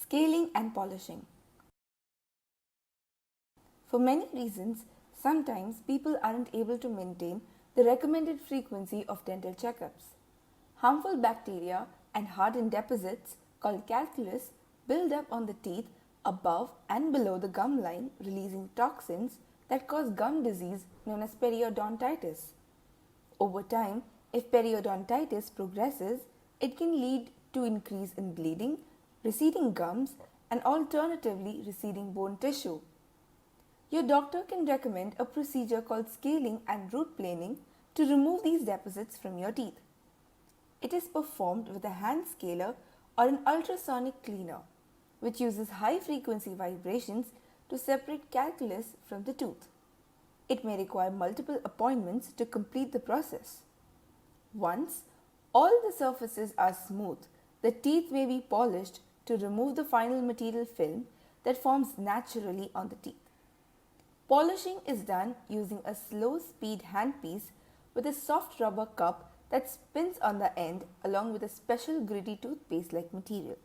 Scaling and polishing. For many reasons, sometimes people aren't able to maintain the recommended frequency of dental checkups. Harmful bacteria and hardened deposits called calculus build up on the teeth above and below the gum line, releasing toxins that cause gum disease known as periodontitis. Over time, if periodontitis progresses, it can lead to increase in bleeding, receding gums, and alternatively receding bone tissue. Your doctor can recommend a procedure called scaling and root planing to remove these deposits from your teeth. It is performed with a hand scaler or an ultrasonic cleaner, which uses high frequency vibrations to separate calculus from the tooth. It may require multiple appointments to complete the process. Once all the surfaces are smooth, the teeth may be polished to remove the final material film that forms naturally on the teeth. Polishing is done using a slow speed handpiece with a soft rubber cup that spins on the end along with a special gritty toothpaste like material.